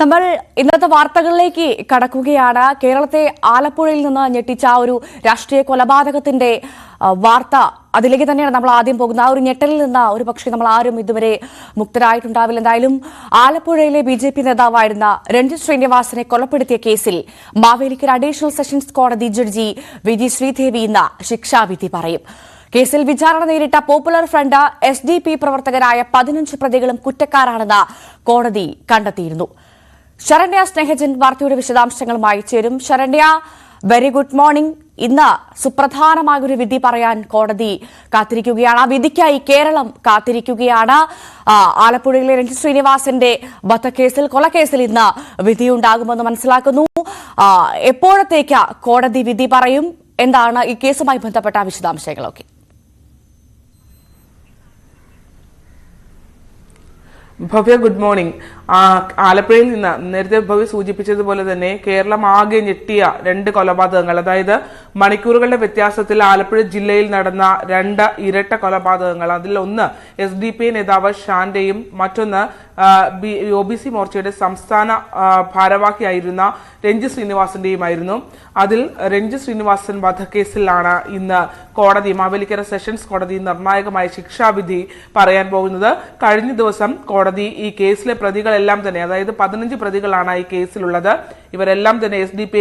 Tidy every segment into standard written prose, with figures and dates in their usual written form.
നമ്മൾ ഇന്നത്തെ വാർത്തകളിലേക്ക് കടക്കുകയാണ്. കേരളത്തെ ആലപ്പുഴയിൽ നിന്ന് ഞെട്ടിച്ച ഒരു രാഷ്ട്രീയ കൊലപാതകത്തിന്റെ വാർത്ത, അതിലേക്ക് തന്നെയാണ് നമ്മൾ ആദ്യം പോകുന്നത്. ആ ഒരു ഞെട്ടലിൽ നിന്ന് ഒരു പക്ഷേ നമ്മൾ ആരും ഇതുവരെ മുക്തരായിട്ടുണ്ടാവില്ല. എന്തായാലും ആലപ്പുഴയിലെ BJP നേതാവായിരുന്ന രഞ്ജിത്ത് ശ്രീനിവാസനെ കൊലപ്പെടുത്തിയ കേസിൽ മാവേലിക്കര അഡീഷണൽ സെഷൻസ് കോടതി ജഡ്ജി VG ശ്രീദേവി ഇന്ന് ശിക്ഷാവിധി പറയും. കേസിൽ വിചാരണ നേരിട്ട പോപ്പുലർ ഫ്രണ്ട് SDP പ്രവർത്തകരായ 15 പ്രതികളും കുറ്റക്കാരാണെന്ന് കോടതി കണ്ടെത്തിയിരുന്നു. ശരണ്യ സ്നേഹജൻ വാർത്തയുടെ വിശദാംശങ്ങളുമായി ചേരും. Saranya, very good morning. ഇന്ന് സുപ്രധാനമായ ഒരു വിധി പറയാൻ കോടതി കാത്തിരിക്കുകയാണ്. ആ വിധിക്കായി കേരളം കാത്തിരിക്കുകയാണ്. ആലപ്പുഴയിലെ രഞ്ജിത്ത് ശ്രീനിവാസന്റെ വധക്കേസിൽ, കൊലക്കേസിൽ ഇന്ന് വിധിയുണ്ടാകുമെന്ന് മനസ്സിലാക്കുന്നു. എപ്പോഴത്തേക്ക് കോടതി വിധി പറയും? എന്താണ് ഈ കേസുമായി ബന്ധപ്പെട്ട വിശദാംശങ്ങളൊക്കെ? Bhavya, good morning. ആലപ്പുഴയിൽ നിന്ന് നേരത്തെ ഭവ്യ സൂചിപ്പിച്ചതുപോലെ തന്നെ കേരളം ആകെ ഞെട്ടിയ 2 കൊലപാതകങ്ങൾ, അതായത് മണിക്കൂറുകളുടെ വ്യത്യാസത്തിൽ ആലപ്പുഴ ജില്ലയിൽ നടന്ന 2 ഇരട്ട കൊലപാതകങ്ങൾ. അതിൽ ഒന്ന് SDP നേതാവ് ഷാന്റെയും മറ്റൊന്ന് OBC മോർച്ചയുടെ സംസ്ഥാന ഭാരവാഹിയായിരുന്ന രഞ്ജിത്ത് ശ്രീനിവാസന്റെയുമായിരുന്നു. അതിൽ രഞ്ജിത്ത് ശ്രീനിവാസൻ വധക്കേസിലാണ് ഇന്ന് കോടതി, മാവേലിക്കര സെഷൻസ് കോടതി നിർണായകമായ ശിക്ഷാവിധി പറയാൻ പോകുന്നത്. കഴിഞ്ഞ ദിവസം കോടതി ഈ കേസിലെ പ്രതികളെല്ലാം തന്നെ, അതായത് 15 പ്രതികളാണ് ഈ കേസിലുള്ളത്. ഇവരെല്ലാം തന്നെ SDP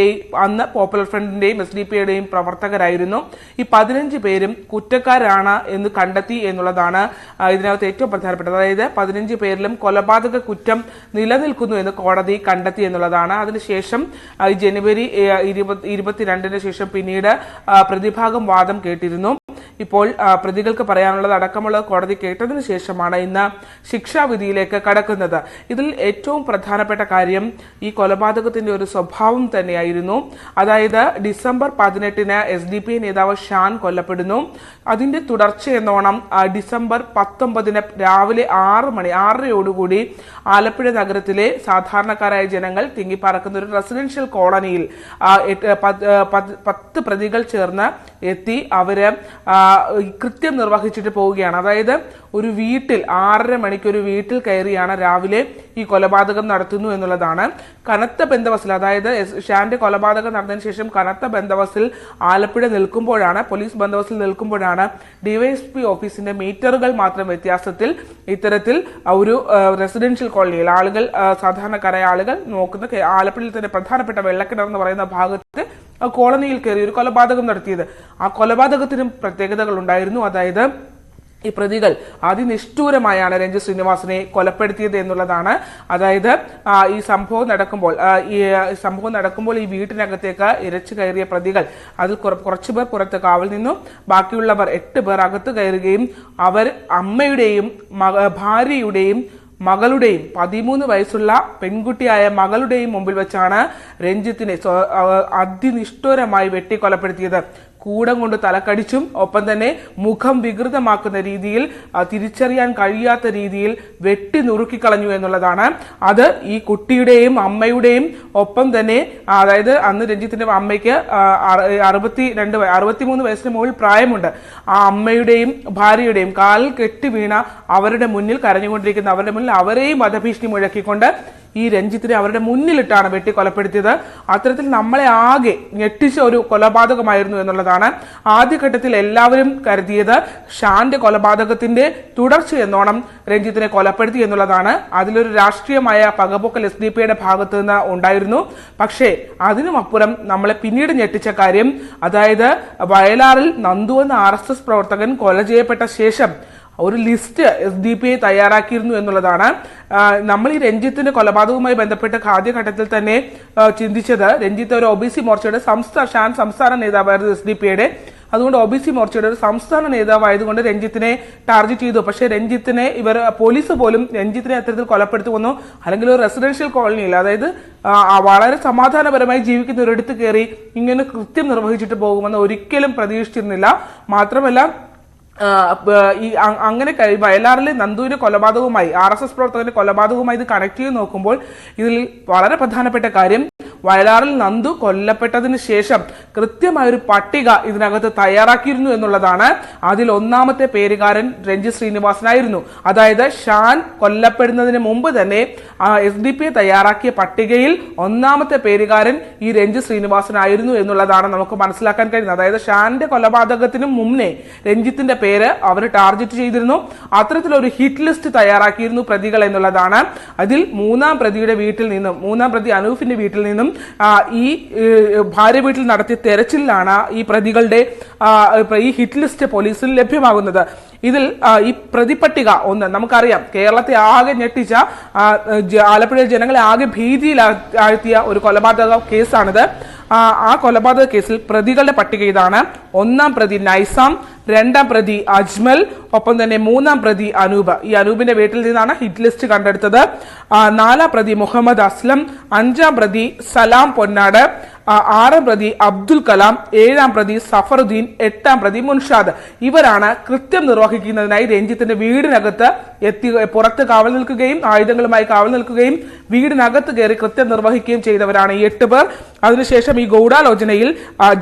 അന്ന് പോപ്പുലർ ഫ്രണ്ടിന്റെയും SDP-യുടെയും പ്രവർത്തകരായിരുന്നു. ഈ 15 പേരും കുറ്റക്കാരാണ് എന്ന് കണ്ടെത്തി എന്നുള്ളതാണ് ഇതിനകത്ത് ഏറ്റവും പ്രധാനപ്പെട്ടത്. അതായത് 15 പേരിലും കൊലപാതക കുറ്റം നിലനിൽക്കുന്നു എന്ന് കോടതി കണ്ടെത്തി എന്നുള്ളതാണ്. അതിനുശേഷം ജനുവരി 22 ശേഷം പിന്നീട് പ്രതിഭാഗം വാദം കേട്ടിരുന്നു. ഇപ്പോൾ പ്രതികൾക്ക് പറയാനുള്ളത് അടക്കമുള്ള കോടതി കേട്ടതിന് ശേഷമാണ് ഇന്ന് ശിക്ഷാവിധിയിലേക്ക് കടക്കുന്നത്. ഇതിൽ ഏറ്റവും പ്രധാനപ്പെട്ട കാര്യം ഈ കൊലപാതകത്തിന്റെ ഒരു സ്വഭാവം തന്നെയായിരുന്നു. അതായത് ഡിസംബർ 18 SDP നേതാവ് ഷാൻ കൊല്ലപ്പെടുന്നു. അതിന്റെ തുടർച്ചയെന്നോണം ഡിസംബർ 19 രാവിലെ 6:30 ആലപ്പുഴ നഗരത്തിലെ സാധാരണക്കാരായ ജനങ്ങൾ തിങ്ങിപ്പാർക്കുന്ന ഒരു റെസിഡൻഷ്യൽ കോളനിയിൽ 10 പ്രതികൾ ചേർന്ന് എത്തി അവര് കൃത്യം നിർവഹിച്ചിട്ട് പോവുകയാണ്. അതായത് ഒരു വീട്ടിൽ 6:30 മണിക്ക് ഒരു വീട്ടിൽ കയറിയാണ് രാവിലെ ഈ കൊലപാതകം നടത്തുന്നു എന്നുള്ളതാണ്. കനത്ത ബന്ദോബസ്തിൽ, അതായത് ഷാന്റെ കൊലപാതകം നടന്നതിന് ശേഷം കനത്ത ബന്ദോബസ്തിൽ ആലപ്പുഴ നിൽക്കുമ്പോഴാണ്, പോലീസ് ബന്ദോബസ്തിൽ നിൽക്കുമ്പോഴാണ് DYSP ഓഫീസിന്റെ മീറ്ററുകൾ മാത്രം വ്യത്യാസത്തിൽ ഇത്തരത്തിൽ ഒരു റെസിഡൻഷ്യൽ കോളനിയിൽ ആളുകൾ, സാധാരണക്കാരായ ആളുകൾ നോക്കുന്ന ആലപ്പുഴയിൽ തന്നെ പ്രധാനപ്പെട്ട വെള്ളക്കിണർ എന്ന് പറയുന്ന ഭാഗത്ത് കോളനിയിൽ കയറി ഒരു കൊലപാതകം നടത്തിയത്. ആ കൊലപാതകത്തിനും പ്രത്യേകതകൾ ഉണ്ടായിരുന്നു. അതായത് ഈ പ്രതികൾ അതിനിഷ്ഠൂരമായാണ് രഞ്ജിത്ത് ശ്രീനിവാസനെ കൊലപ്പെടുത്തിയത് എന്നുള്ളതാണ്. അതായത് ഈ സംഭവം നടക്കുമ്പോൾ ഈ വീട്ടിനകത്തേക്ക് ഇരച്ചു കയറിയ പ്രതികൾ, അതിൽ കുറച്ചുപേർ പുറത്ത് കാവൽ നിന്നും ബാക്കിയുള്ളവർ 8 പേർ അകത്ത് കയറുകയും അവർ അമ്മയുടെയും ഭാര്യയുടെയും മകളുടെയും 13 വയസ്സുള്ള പെൺകുട്ടിയായ മകളുടെയും മുമ്പിൽ വെച്ചാണ് രഞ്ജിത്തിനെ അതിനിഷ്ഠൂരമായി വെട്ടിക്കൊലപ്പെടുത്തിയത്. കൂടം കൊണ്ട് തലക്കടിച്ചും ഒപ്പം തന്നെ മുഖം വികൃതമാക്കുന്ന രീതിയിൽ, തിരിച്ചറിയാൻ കഴിയാത്ത രീതിയിൽ വെട്ടി നുറുക്കിക്കളഞ്ഞു എന്നുള്ളതാണ്. അത് ഈ കുട്ടിയുടെയും അമ്മയുടെയും ഒപ്പം തന്നെ, അതായത് അന്ന് രഞ്ജിത്തിന്റെ അമ്മയ്ക്ക് 63 വയസ്സിന് മുകളിൽ പ്രായമുണ്ട്. ആ അമ്മയുടെയും ഭാര്യയുടെയും കാലിൽ കെട്ടി വീണ അവരുടെ മുന്നിൽ, കരഞ്ഞുകൊണ്ടിരിക്കുന്ന അവരുടെ മുന്നിൽ അവരെയും വധഭീഷണി മുഴക്കിക്കൊണ്ട് ഈ രഞ്ജിത്തിനെ അവരുടെ മുന്നിലിട്ടാണ് വെട്ടി കൊലപ്പെടുത്തിയത്. അത്തരത്തിൽ നമ്മളെ ആകെ ഞെട്ടിച്ച ഒരു കൊലപാതകമായിരുന്നു എന്നുള്ളതാണ്. ആദ്യഘട്ടത്തിൽ എല്ലാവരും കരുതിയത് ഷാന്റെ കൊലപാതകത്തിന്റെ തുടർച്ചയെന്നോണം രഞ്ജിത്തിനെ കൊലപ്പെടുത്തി എന്നുള്ളതാണ്. അതിലൊരു രാഷ്ട്രീയമായ പകപോക്കൽ SDP-യുടെ ഭാഗത്തു നിന്ന് ഉണ്ടായിരുന്നു. പക്ഷേ അതിനുമപ്പുറം നമ്മളെ പിന്നീട് ഞെട്ടിച്ച കാര്യം, അതായത് വയലാറിൽ നന്ദു എന്ന RSS പ്രവർത്തകൻ കൊല ചെയ്യപ്പെട്ട ശേഷം ഒരു ലിസ്റ്റ് SDP തയ്യാറാക്കിയിരുന്നു എന്നുള്ളതാണ്. നമ്മൾ ഈ രഞ്ജിത്തിന്റെ കൊലപാതകവുമായി ബന്ധപ്പെട്ട് ആദ്യഘട്ടത്തിൽ തന്നെ ചിന്തിച്ചത്, രഞ്ജിത്ത് ഒരു OBC മോർച്ചയുടെ സംസ്ഥാന നേതാവായിരുന്നു SDP-യുടെ. അതുകൊണ്ട് OBC മോർച്ചയുടെ ഒരു സംസ്ഥാന നേതാവായതുകൊണ്ട് രഞ്ജിത്തിനെ ടാർഗറ്റ് ചെയ്തു. പക്ഷേ രഞ്ജിത്തിനെ പോലീസ് പോലും രഞ്ജിത്തിനെ അത്തരത്തിൽ കൊലപ്പെടുത്തുമെന്നോ അല്ലെങ്കിൽ ഒരു റെസിഡൻഷ്യൽ കോളനിയിൽ, അതായത് വളരെ സമാധാനപരമായി ജീവിക്കുന്ന ഒരിടത്ത് കയറി ഇങ്ങനെ കൃത്യം നിർവഹിച്ചിട്ട് പോകുമെന്ന് ഒരിക്കലും പ്രതീക്ഷിച്ചിരുന്നില്ല. മാത്രമല്ല ഈ അങ്ങനെ വയലാറിലെ നന്ദുവിന്റെ കൊലപാതകവുമായി, RSS പ്രവർത്തകന്റെ കൊലപാതകവുമായി ഇത് കണക്ട് ചെയ്ത് നോക്കുമ്പോൾ ഇതിൽ വളരെ പ്രധാനപ്പെട്ട കാര്യം, വയലാറിൽ നന്ദു കൊല്ലപ്പെട്ടതിന് ശേഷം കൃത്യമായൊരു പട്ടിക ഇതിനകത്ത് തയ്യാറാക്കിയിരുന്നു എന്നുള്ളതാണ്. അതിൽ ഒന്നാമത്തെ പേരുകാരൻ രഞ്ജിത്ത് ശ്രീനിവാസനായിരുന്നു. അതായത് ഷാൻ കൊല്ലപ്പെടുന്നതിന് മുമ്പ് തന്നെ SDP തയ്യാറാക്കിയ പട്ടികയിൽ ഒന്നാമത്തെ പേരുകാരൻ ഈ രഞ്ജിത്ത് ശ്രീനിവാസനായിരുന്നു എന്നുള്ളതാണ് നമുക്ക് മനസ്സിലാക്കാൻ കഴിയുന്നത്. അതായത് ഷാന്റെ കൊലപാതകത്തിനും മുന്നേ രഞ്ജിത്തിന്റെ പേര് അവർ ടാർഗറ്റ് ചെയ്തിരുന്നു. അത്തരത്തിലൊരു ഹിറ്റ് ലിസ്റ്റ് തയ്യാറാക്കിയിരുന്നു പ്രതികൾ എന്നുള്ളതാണ്. അതിൽ മൂന്നാം പ്രതിയുടെ വീട്ടിൽ നിന്നും, മൂന്നാം പ്രതി അനൂഫിന്റെ വീട്ടിൽ നിന്നും ഈ ഭാര്യ വീട്ടിൽ നടത്തിയ തെരച്ചിലാണ് ഈ പ്രതികളുടെ ഈ ഹിറ്റ് ലിസ്റ്റ് പോലീസിൽ ലഭ്യമാകുന്നത്. ഇതിൽ ഈ പ്രതിപട്ടിക ഒന്ന് നമുക്കറിയാം, കേരളത്തെ ആകെ ഞെട്ടിച്ച, ആലപ്പുഴ ജനങ്ങളെ ആകെ ഭീതിയിലാഴ്ത്തിയ ഒരു കൊലപാതക കേസാണിത്. ആ കൊലപാതക കേസിൽ പ്രതികളുടെ പട്ടിക ഇതാണ്. ഒന്നാം പ്രതി നൈസാം, രണ്ടാം പ്രതി അജ്മൽ, ഒപ്പം തന്നെ മൂന്നാം പ്രതി അനൂപ്. ഈ അനൂപിന്റെ വീട്ടിൽ നിന്നാണ് ഹിറ്റ് ലിസ്റ്റ് കണ്ടെടുത്തത്. നാലാം പ്രതി മുഹമ്മദ് അസ്ലം, അഞ്ചാം പ്രതി സലാം പൊന്നാട്, ആറാം പ്രതി അബ്ദുൽ കലാം, ഏഴാം പ്രതി സഫറുദ്ദീൻ, എട്ടാം പ്രതി മുൻഷാദ്. ഇവരാണ് കൃത്യം നിർവഹിക്കുന്നതിനായി രഞ്ജിത്തിന്റെ വീടിനകത്ത് പുറത്ത് കാവൽ നിൽക്കുകയും ആയുധങ്ങളുമായി കാവൽ നിൽക്കുകയും വീടിനകത്ത് കയറി കൃത്യം നിർവഹിക്കുകയും ചെയ്തവരാണ് ഈ 8 പേർ. അതിനുശേഷം ഈ ഗൂഢാലോചനയിൽ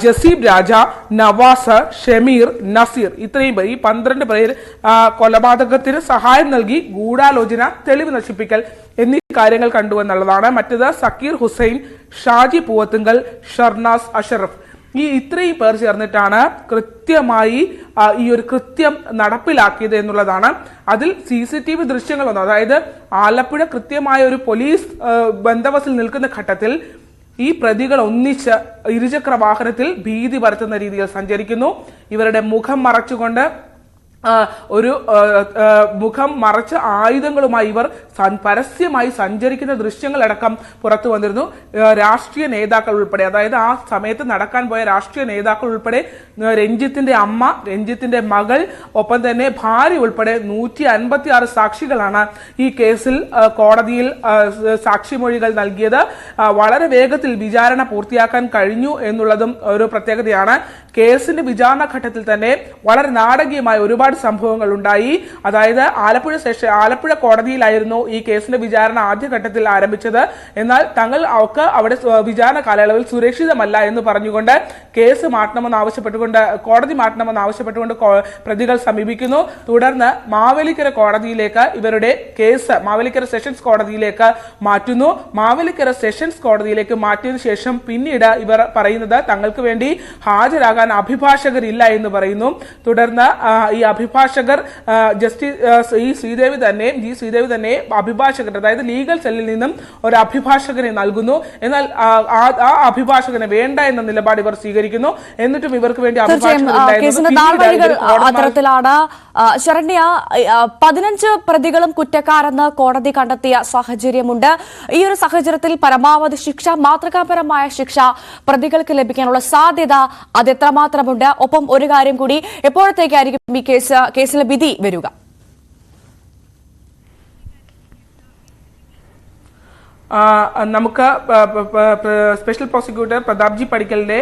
ജസീബ് രാജ, നവാസ്, ഷമീർ, നസീർ, ഇത്രയും പേർ, ഈ 12 പേർ കൊലപാതകത്തിന് സഹായം നൽകി ഗൂഢാലോചന, തെളിവ് നശിപ്പിക്കൽ എന്നീ കാര്യങ്ങൾ കണ്ടുവെന്നുള്ളതാണ്. മറ്റേത് സക്കീർ ഹുസൈൻ, ഷാജി പൂവത്തുങ്കൽ, ഷർനാസ് അഷറഫ്. ഈ ഇത്രയും പേർ ചേർന്നിട്ടാണ് കൃത്യമായി ഈ ഒരു കൃത്യം നടപ്പിലാക്കിയത് എന്നുള്ളതാണ്. അതിൽ CCTV ദൃശ്യങ്ങൾ വന്നു. അതായത് ആലപ്പുഴ കൃത്യമായ ഒരു പോലീസ് ബന്ദോബസ്തിൽ നിൽക്കുന്ന ഘട്ടത്തിൽ ഈ പ്രതികൾ ഒന്നിച്ച് ഇരുചക്ര വാഹനത്തിൽ ഭീതി പരത്തുന്ന രീതിയിൽ സഞ്ചരിക്കുന്നു. ഇവരുടെ മുഖം മറച്ചുകൊണ്ട് ഒരു മുഖം മറച്ച ആയുധങ്ങളുമായി ഇവർ പരസ്യമായി സഞ്ചരിക്കുന്ന ദൃശ്യങ്ങളടക്കം പുറത്തു വന്നിരുന്നു. രാഷ്ട്രീയ നേതാക്കൾ ഉൾപ്പെടെ, അതായത് ആ സമയത്ത് നടക്കാൻ പോയ രാഷ്ട്രീയ നേതാക്കൾ ഉൾപ്പെടെ, രഞ്ജിത്തിന്റെ അമ്മ, രഞ്ജിത്തിന്റെ മകൾ, ഒപ്പം തന്നെ ഭാര്യ ഉൾപ്പെടെ 156 സാക്ഷികളാണ് ഈ കേസിൽ കോടതിയിൽ സാക്ഷിമൊഴികൾ നൽകിയത്. വളരെ വേഗത്തിൽ വിചാരണ പൂർത്തിയാക്കാൻ കഴിഞ്ഞു എന്നുള്ളതും ഒരു പ്രത്യേകതയാണ്. കേസിന്റെ വിചാരണ ഘട്ടത്തിൽ തന്നെ വളരെ നാടകീയമായ ഒരുപാട് സംഭവങ്ങൾ ഉണ്ടായി. അതായത് ആലപ്പുഴ കോടതിയിലായിരുന്നു ഈ കേസിന്റെ വിചാരണ ആദ്യഘട്ടത്തിൽ ആരംഭിച്ചത്. എന്നാൽ തങ്ങൾ ഒക്കെ അവിടെ വിചാരണ കാലയളവിൽ സുരക്ഷിതമല്ല എന്ന് പറഞ്ഞുകൊണ്ട് കേസ് മാറ്റണമെന്ന് ആവശ്യപ്പെട്ടുകൊണ്ട്, കോടതി മാറ്റണമെന്ന് ആവശ്യപ്പെട്ടുകൊണ്ട് പ്രതികൾ സമീപിക്കുന്നു. തുടർന്ന് മാവേലിക്കര കോടതിയിലേക്ക് ഇവരുടെ കേസ് മാവേലിക്കര സെഷൻസ് കോടതിയിലേക്ക് മാറ്റുന്നു. മാവേലിക്കര സെഷൻസ് കോടതിയിലേക്ക് മാറ്റിയതിനു ശേഷം പിന്നീട് ഇവർ പറയുന്നത് തങ്ങൾക്ക് വേണ്ടി ഹാജരാകാൻ അഭിഭാഷകരില്ല എന്ന് പറയുന്നു. തുടർന്ന് ഈ അഭിഭാഷകർ ജി ശ്രീദേവി തന്നെ അഭിഭാഷകർ, അതായത് ലീഗൽ സെല്ലിൽ നിന്നും ഒരു അഭിഭാഷകനെ നൽകുന്നു. എന്നാൽ ആ അഭിഭാഷകനെ വേണ്ട എന്ന നിലപാട് ഇവർ സ്വീകരിക്കുന്നു. എന്നിട്ടും ഇവർക്ക് വേണ്ടി അത്തരത്തിലാണ്. ശരണ്യ, 15 പ്രതികളും കുറ്റക്കാരെന്ന് കോടതി കണ്ടെത്തിയ സാഹചര്യമുണ്ട്. ഈ ഒരു സാഹചര്യത്തിൽ പരമാവധി ശിക്ഷ, മാതൃകാപരമായ ശിക്ഷ പ്രതികൾക്ക് ലഭിക്കാനുള്ള സാധ്യത അത് എത്രമാത്രമുണ്ട്? ഒപ്പം ഒരു കാര്യം കൂടി, എപ്പോഴത്തേക്കായിരിക്കും ഈ കേസിലെ വിധി വരിക? നമുക്ക് സ്പെഷ്യൽ പ്രോസിക്യൂട്ടർ പ്രതാപ്ജി പടിക്കലിന്റെ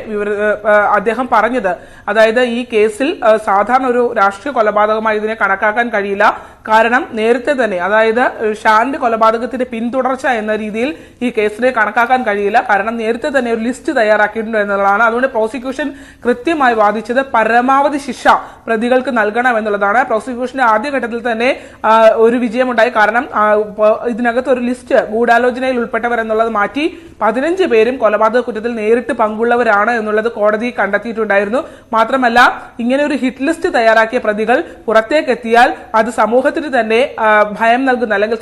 അദ്ദേഹം പറഞ്ഞത്, അതായത് ഈ കേസിൽ സാധാരണ ഒരു രാഷ്ട്രീയ കൊലപാതകമായി ഇതിനെ കണക്കാക്കാൻ കഴിയില്ല. കാരണം നേരത്തെ തന്നെ, അതായത് ഷാന്റെ കൊലപാതകത്തിന്റെ പിന്തുടർച്ച എന്ന രീതിയിൽ ഈ കേസിനെ കണക്കാക്കാൻ കഴിയില്ല. കാരണം നേരത്തെ തന്നെ ഒരു ലിസ്റ്റ് തയ്യാറാക്കിയിട്ടുണ്ട് എന്നുള്ളതാണ്. അതുകൊണ്ട് പ്രോസിക്യൂഷൻ കൃത്യമായി വാദിച്ചത് പരമാവധി ശിക്ഷ പ്രതികൾക്ക് നൽകണം എന്നുള്ളതാണ്. പ്രോസിക്യൂഷന്റെ ആദ്യഘട്ടത്തിൽ തന്നെ ഒരു വിജയമുണ്ടായി. കാരണം ഇതിനകത്ത് ഒരു ലിസ്റ്റ് ഗൂഢാലോചനയിൽ ഉൾപ്പെട്ടവർ എന്നുള്ളത് മാറ്റി 15 പേരും കൊലപാതക കുറ്റത്തിൽ നേരിട്ട് പങ്കുള്ളവരാണ് എന്നുള്ളത് കോടതി കണ്ടെത്തിയിട്ടുണ്ടായിരുന്നു. മാത്രമല്ല, ഇങ്ങനെ ഒരു ഹിറ്റ് ലിസ്റ്റ് തയ്യാറാക്കിയ പ്രതികൾ പുറത്തേക്ക് എത്തിയാൽ അത് സമൂഹത്തിന് തന്നെ ഭയം നൽകുന്ന, അല്ലെങ്കിൽ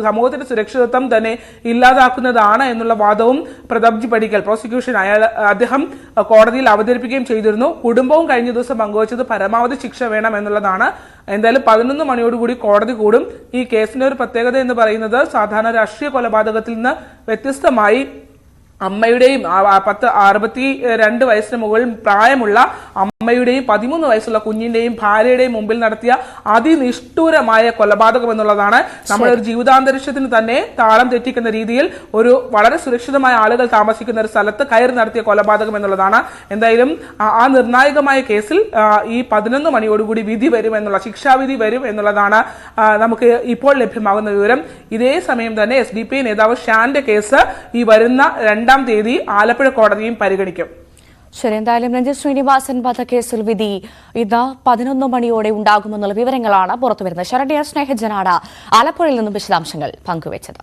സമൂഹത്തിന്റെ സുരക്ഷിതത്വം തന്നെ ഇല്ലാതാക്കുന്നതാണ് എന്നുള്ള വാദവും പ്രതാപ്ജി പടിക്കൽ പ്രോസിക്യൂഷൻ അദ്ദേഹം കോടതിയിൽ അവതരിപ്പിക്കുകയും ചെയ്തിരുന്നു. കുടുംബവും കഴിഞ്ഞ ദിവസം പങ്കുവച്ചത് പരമാവധി ശിക്ഷ വേണം എന്നുള്ളതാണ്. എന്തായാലും 11 മണിയോടുകൂടി കോടതി കൂടും. ഈ കേസിന്റെ ഒരു പ്രത്യേകത എന്ന് പറയുന്നത്, സാധാരണ രാഷ്ട്രീയ കൊലപാതകത്തിൽ നിന്ന് വ്യത്യസ്തമായി അമ്മയുടെയും 62 വയസ്സിന് മുകളിൽ പ്രായമുള്ള അമ്മയുടെയും 13 വയസ്സുള്ള കുഞ്ഞിന്റെയും ഭാര്യയുടെയും മുമ്പിൽ നടത്തിയ അതിനിഷ്ഠൂരമായ കൊലപാതകം എന്നുള്ളതാണ്. നമ്മുടെ ഒരു ജീവിതാന്തരീക്ഷത്തിന് തന്നെ താളം തെറ്റിക്കുന്ന രീതിയിൽ ഒരു വളരെ സുരക്ഷിതമായ ആളുകൾ താമസിക്കുന്ന ഒരു സ്ഥലത്ത് കയറി നടത്തിയ കൊലപാതകം എന്നുള്ളതാണ്. എന്തായാലും ആ നിർണായകമായ കേസിൽ ഈ 11 മണിയോടുകൂടി വിധി വരും എന്നുള്ള, ശിക്ഷാവിധി വരും എന്നുള്ളതാണ് നമുക്ക് ഇപ്പോൾ ലഭ്യമാകുന്ന വിവരം. ഇതേ സമയം തന്നെ SDP നേതാവ് ഷാന്റെ കേസ് ഈ വരുന്ന 2 രണ്ടാം തീയതി ആലപ്പുഴ കോടതിയും പരിഗണിക്കും. ശരി, എന്തായാലും രഞ്ജിത് ശ്രീനിവാസൻ വധക്കേസിൽ വിധി ഇന്ന് 11 മണിയോടെ ഉണ്ടാകുമെന്നുള്ള വിവരങ്ങളാണ് പുറത്തുവരുന്നത്. ശരണ്യ സ്നേഹജനാണ് ആലപ്പുഴയിൽ നിന്നും വിശദാംശങ്ങൾ പങ്കുവച്ചത്.